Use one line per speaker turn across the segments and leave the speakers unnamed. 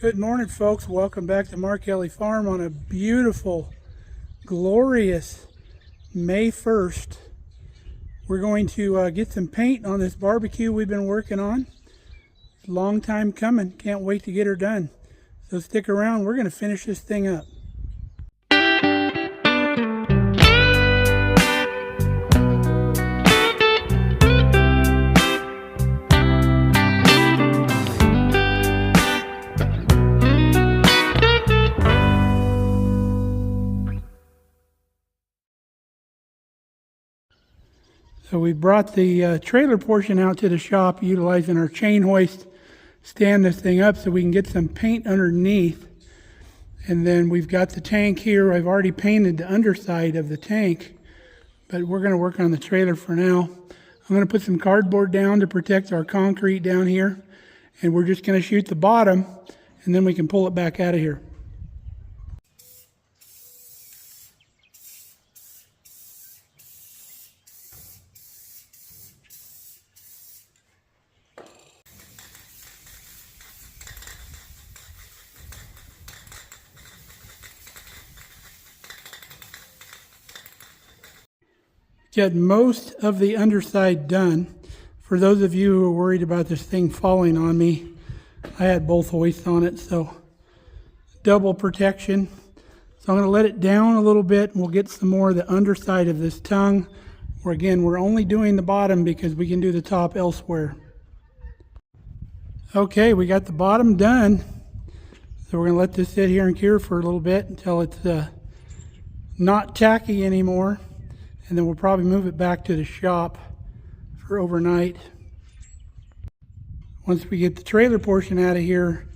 Good morning, folks. Welcome back to Markelly Farm on a beautiful, glorious May 1st. We're going to get some paint on this barbecue we've been working on. Long time coming. Can't wait to get her done. So stick around. We're going to finish this thing up. So we brought the trailer portion out to the shop utilizing our chain hoist, stand this thing up so we can get some paint underneath. And then we've got the tank here. I've already painted the underside of the tank, but we're going to work on the trailer for now. I'm going to put some cardboard down to protect our concrete down here, and we're just going to shoot the bottom, and then we can pull it back out of here. Got most of the underside done. For those of you who are worried about this thing falling on me, I had both hoists on it, so double protection. So I'm going to let it down a little bit, and we'll get some more of the underside of this tongue. Where again, we're only doing the bottom because we can do the top elsewhere. Okay, we got the bottom done. So we're going to let this sit here and cure for a little bit until it's not tacky anymore. And then we'll probably move it back to the shop for overnight. Once we get the trailer portion out of here,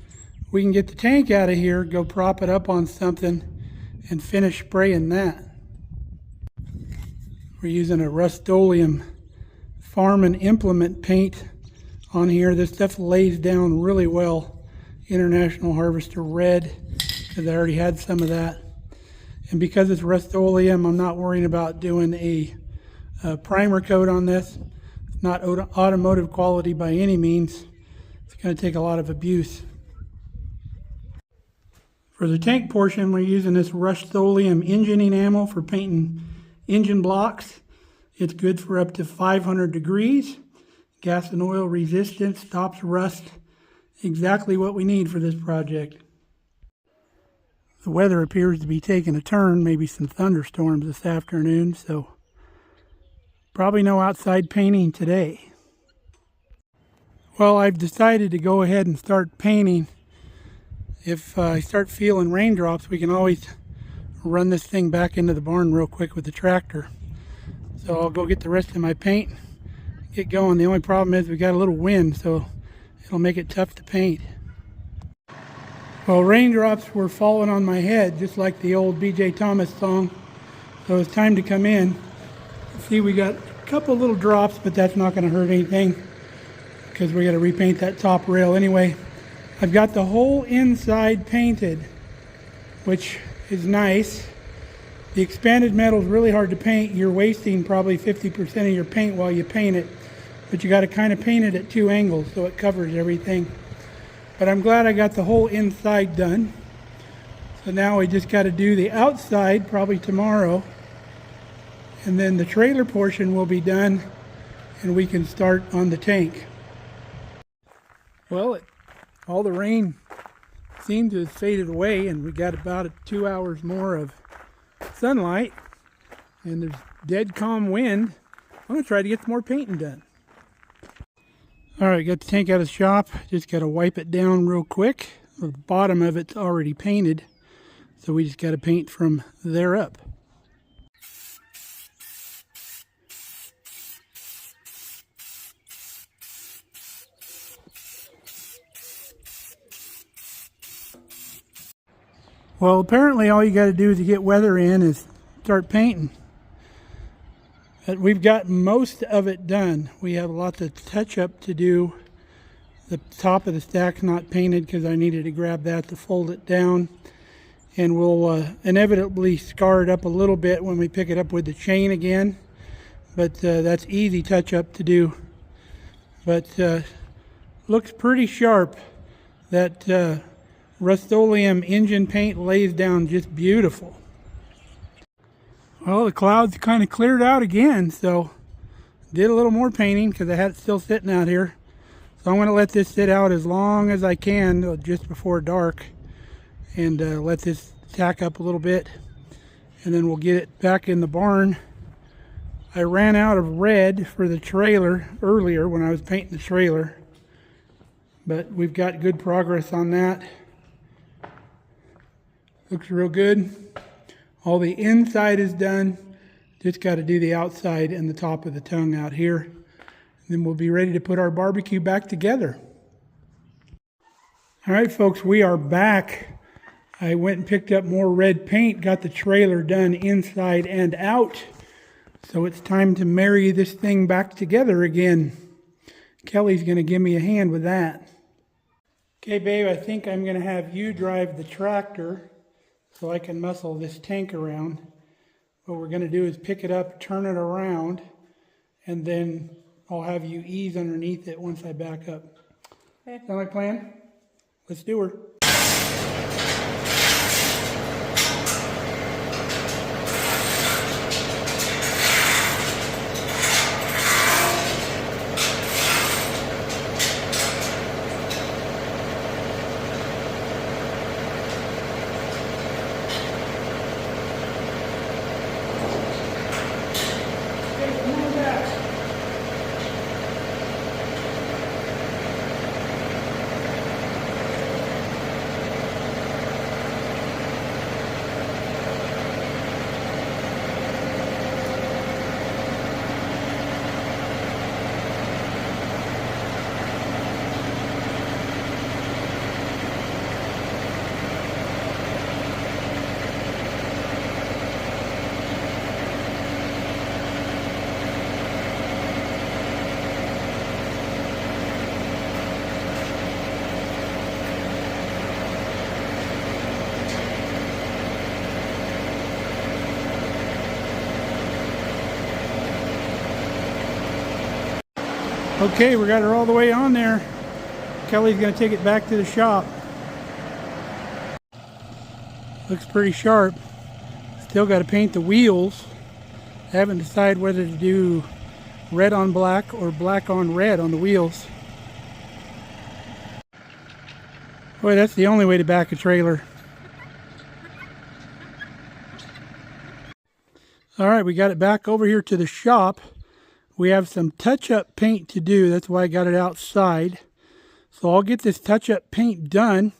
we can get the tank out of here, go prop it up on something, and finish spraying that. We're using a Rust-Oleum farm and implement paint on here. This stuff lays down really well. International Harvester Red, because I already had some of that. And because it's Rust-Oleum, I'm not worrying about doing a primer coat on this. It's not automotive quality by any means. It's going to take a lot of abuse. For the tank portion, we're using this Rust-Oleum engine enamel for painting engine blocks. It's good for up to 500 degrees. Gas and oil resistant, stops rust. Exactly what we need for this project. The weather appears to be taking a turn, maybe some thunderstorms this afternoon, so probably no outside painting today. Well, I've decided to go ahead and start painting. If I start feeling raindrops, we can always run this thing back into the barn real quick with the tractor. So I'll go get the rest of my paint, get going. The only problem is we got a little wind, so it'll make it tough to paint. Well, raindrops were falling on my head, just like the old B.J. Thomas song. So it's time to come in. See, we got a couple little drops, but that's not going to hurt anything because we got to repaint that top rail anyway. I've got the whole inside painted, which is nice. The expanded metal is really hard to paint. You're wasting probably 50% of your paint while you paint it, but you got to kind of paint it at two angles so it covers everything. But I'm glad I got the whole inside done. So now we just got to do the outside probably tomorrow. And then the trailer portion will be done and we can start on the tank. Well, all the rain seemed to have faded away and we got about 2 hours more of sunlight. And there's dead calm wind. I'm going to try to get some more painting done. Alright, got the tank out of the shop. Just got to wipe it down real quick. The bottom of it's already painted, so we just got to paint from there up. Well, apparently all you got to do to get weather in is start painting. But we've got most of it done. We have lots of touch-up to do. The top of the stack's not painted because I needed to grab that to fold it down. And we'll inevitably scar it up a little bit when we pick it up with the chain again. But that's easy touch-up to do. But looks pretty sharp. That Rust-Oleum engine paint lays down just beautiful. Well, the clouds kind of cleared out again, so did a little more painting because I had it still sitting out here. So I'm going to let this sit out as long as I can just before dark, and let this tack up a little bit, and then we'll get it back in the barn. I ran out of red for the trailer earlier when I was painting the trailer, but we've got good progress on that. Looks real good. All the inside is done. Just got to do the outside and the top of the tongue out here. And then we'll be ready to put our barbecue back together. All right, folks, we are back. I went and picked up more red paint, got the trailer done inside and out. So it's time to marry this thing back together again. Kelly's going to give me a hand with that. Okay, babe, I think I'm going to have you drive the tractor so I can muscle this tank around. What we're going to do is pick it up, turn it around, and then I'll have you ease underneath it once I back up. Okay. Sound like a plan? Let's do her. Okay, we got her all the way on there. Kelly's going to take it back to the shop. Looks pretty sharp. Still got to paint the wheels. I haven't decided whether to do red on black or black on red on the wheels. Boy, that's the only way to back a trailer. All right, we got it back over here to the shop. We have some touch-up paint to do. That's why I got it outside. So I'll get this touch-up paint done,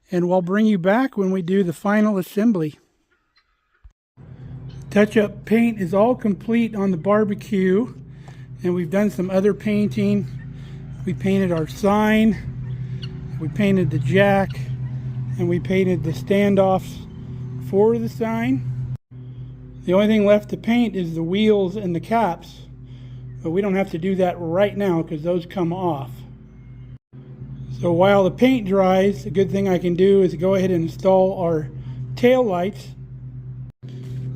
and we'll bring you back when we do the final assembly. Touch-up paint is all complete on the barbecue, and we've done some other painting. We painted our sign, we painted the jack, and we painted the standoffs for the sign. The only thing left to paint is the wheels and the caps. But we don't have to do that right now because those come off. So while the paint dries, a good thing I can do is go ahead and install our tail lights.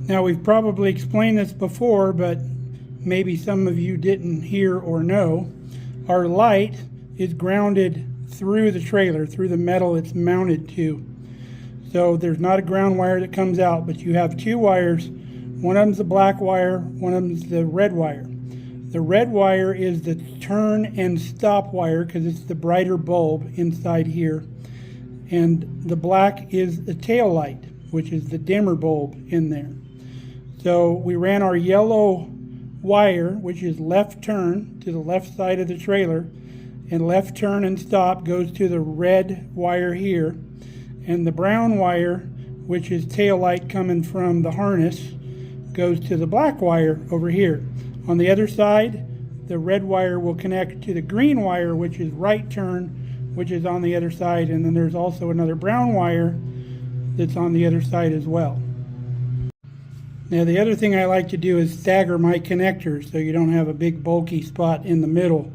Now, we've probably explained this before, but maybe some of you didn't hear or know. Our light is grounded through the trailer, through the metal it's mounted to. So there's not a ground wire that comes out, but you have two wires. One of them's the black wire, one of them's the red wire. The red wire is the turn and stop wire because it's the brighter bulb inside here. And the black is the tail light, which is the dimmer bulb in there. So we ran our yellow wire, which is left turn to the left side of the trailer, and left turn and stop goes to the red wire here. And the brown wire, which is tail light coming from the harness, goes to the black wire over here. On the other side, the red wire will connect to the green wire, which is right turn, which is on the other side. And then there's also another brown wire that's on the other side as well. Now, the other thing I like to do is stagger my connectors so you don't have a big bulky spot in the middle.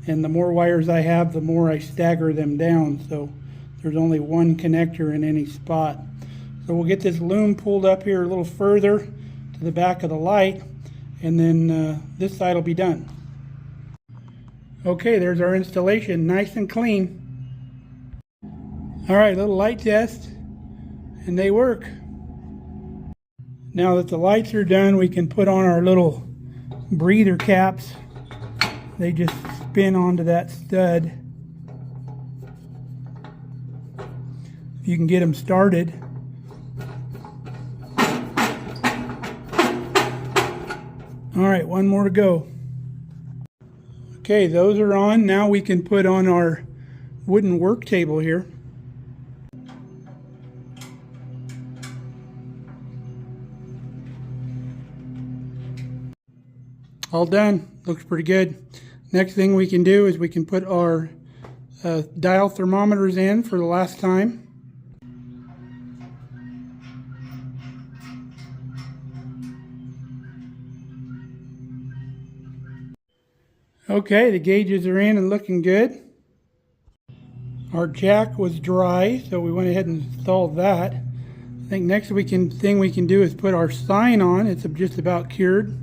And the more wires I have, the more I stagger them down. So there's only one connector in any spot. So we'll get this loom pulled up here a little further to the back of the light. And then this side will be done. Okay, there's our installation, nice and clean. All right, little light test, and they work. Now that the lights are done, we can put on our little breather caps. They just spin onto that stud. If you can get them started. All right, one more to go. Okay, those are on. Now we can put on our wooden work table here. All done. Looks pretty good. Next thing we can do is we can put our dial thermometers in for the last time. Okay, the gauges are in and looking good. Our jack was dry, so we went ahead and installed that. I think next thing we can do is put our sign on. It's just about cured.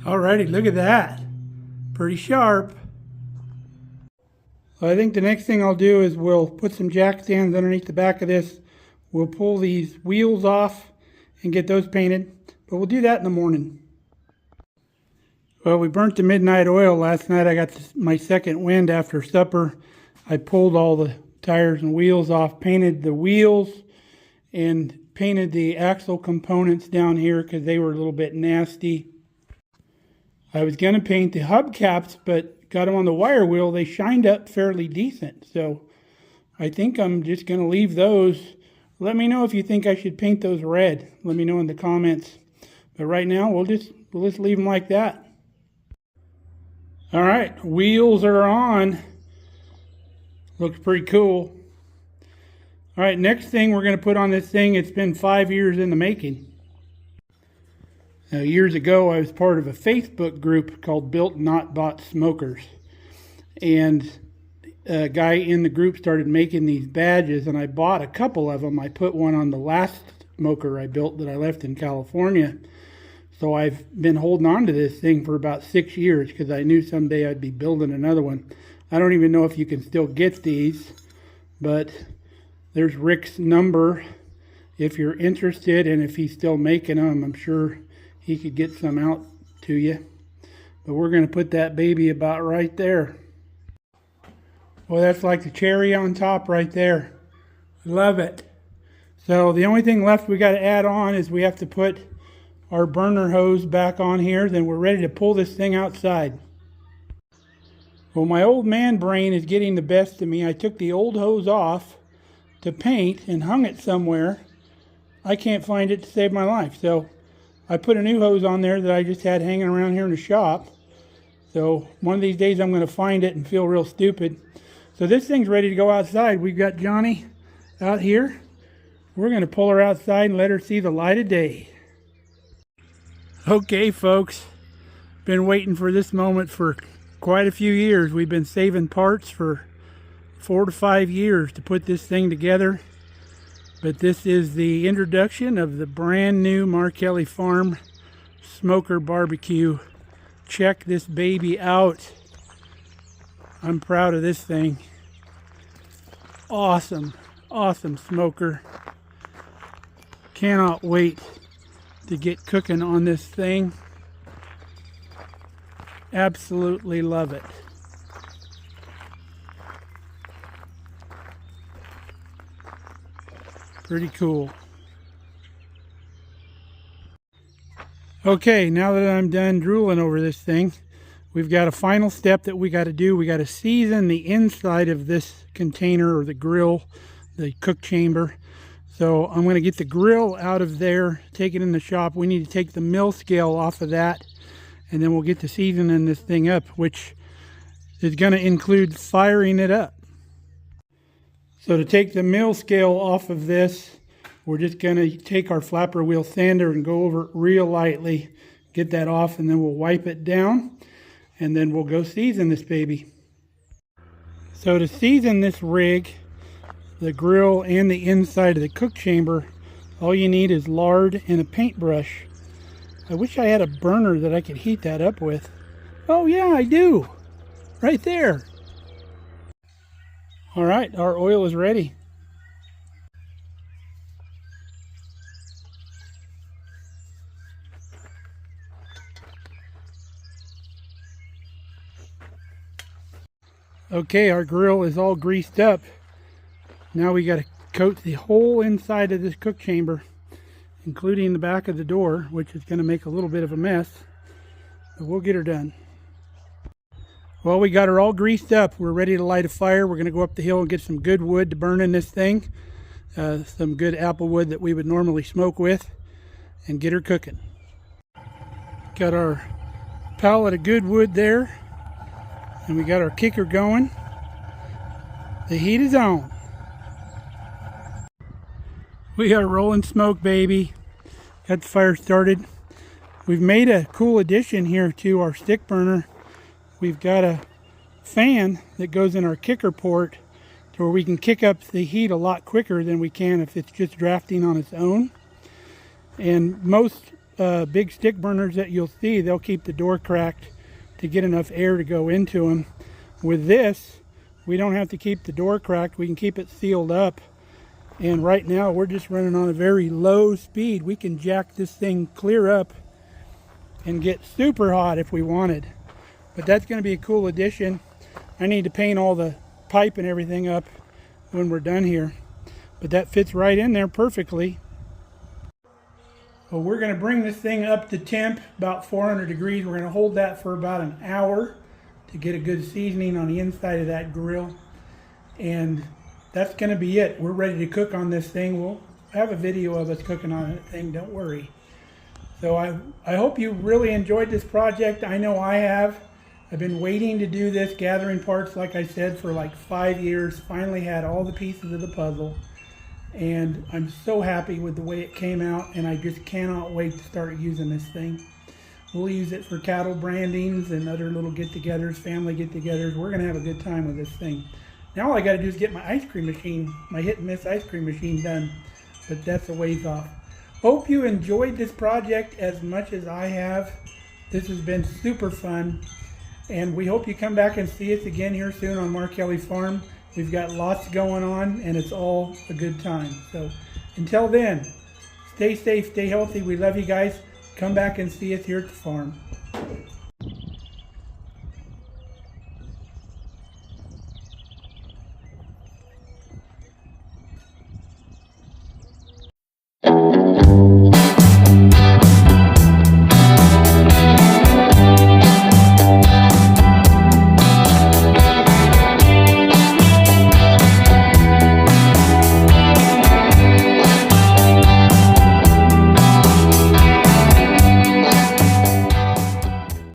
Alrighty, look at that. Pretty sharp. So I think the next thing I'll do is we'll put some jack stands underneath the back of this. We'll pull these wheels off and get those painted, but we'll do that in the morning. Well, we burnt the midnight oil last night. I got my second wind after supper. I pulled all the tires and wheels off, painted the wheels, and painted the axle components down here because they were a little bit nasty. I was going to paint the hubcaps, but got them on the wire wheel. They shined up fairly decent. So I think I'm just going to leave those. Let me know if you think I should paint those red. Let me know in the comments. But right now, we'll just leave them like that. All right, wheels are on. Looks pretty cool. All right, next thing we're going to put on this thing, it's been 5 years in the making. Now, years ago, I was part of a Facebook group called Built Not Bought Smokers. And a guy in the group started making these badges, and I bought a couple of them. I put one on the last smoker I built that I left in California. So I've been holding on to this thing for about 6 years because I knew someday I'd be building another one. I don't even know if you can still get these, but there's Rick's number if you're interested, and if he's still making them, I'm sure he could get some out to you. But we're going to put that baby about right there. Well, that's like the cherry on top right there. Love it. So the only thing left we got to add on is we have to put our burner hose back on here. Then we're ready to pull this thing outside. Well, my old man brain is getting the best of me. I took the old hose off to paint and hung it somewhere. I can't find it to save my life. So I put a new hose on there that I just had hanging around here in the shop. So one of these days I'm going to find it and feel real stupid. So this thing's ready to go outside. We've got Johnny out here. We're going to pull her outside and let her see the light of day. Okay, folks. Been waiting for this moment for quite a few years. We've been saving parts for 4 to 5 years to put this thing together. But this is the introduction of the brand new Markelly Farm Smoker Bbq. Check this baby out. I'm proud of this thing. Awesome, awesome smoker. Cannot wait to get cooking on this thing. Absolutely love it. Pretty cool. Okay, now that I'm done drooling over this thing, we've got a final step that we got to do. We got to season the inside of this container, or the grill, the cook chamber. So I'm going to get the grill out of there, take it in the shop. We need to take the mill scale off of that, and then we'll get to seasoning this thing up, which is going to include firing it up. So to take the mill scale off of this, we're just going to take our flapper wheel sander and go over it real lightly, get that off, and then we'll wipe it down, and then we'll go season this baby. So to season this rig, the grill and the inside of the cook chamber, all you need is lard and a paintbrush. I wish I had a burner that I could heat that up with. Oh yeah, I do. Right there. All right, our oil is ready. Okay, our grill is all greased up. Now we got to coat the whole inside of this cook chamber, including the back of the door, which is going to make a little bit of a mess, but we'll get her done. Well, we got her all greased up. We're ready to light a fire. We're going to go up the hill and get some good wood to burn in this thing. Some good apple wood that we would normally smoke with, and get her cooking. Got our pallet of good wood there, and we got our kicker going. The heat is on. We are rolling smoke, baby. Got the fire started. We've made a cool addition here to our stick burner. We've got a fan that goes in our kicker port to where we can kick up the heat a lot quicker than we can if it's just drafting on its own. And most big stick burners that you'll see, they'll keep the door cracked to get enough air to go into them. With this, we don't have to keep the door cracked. We can keep it sealed up. And right now we're just running on a very low speed. We can jack this thing clear up and get super hot if we wanted. But that's going to be a cool addition. I need to paint all the pipe and everything up when we're done here. But that fits right in there perfectly. Well, we're going to bring this thing up to temp, about 400 degrees. We're going to hold that for about an hour to get a good seasoning on the inside of that grill. And that's going to be it. We're ready to cook on this thing. We'll have a video of us cooking on that thing, don't worry. So I hope you really enjoyed this project. I know I have. I've been waiting to do this, gathering parts, like I said, for like 5 years. Finally had all the pieces of the puzzle. And I'm so happy with the way it came out, and I just cannot wait to start using this thing. We'll use it for cattle brandings and other little get-togethers, family get-togethers. We're going to have a good time with this thing. Now all I got to do is get my ice cream machine, my hit and miss ice cream machine done, but that's a ways off. Hope you enjoyed this project as much as I have. This has been super fun, and we hope you come back and see us again here soon on Markelly Farm. We've got lots going on, and it's all a good time. So until then, stay safe, stay healthy. We love you guys. Come back and see us here at the farm.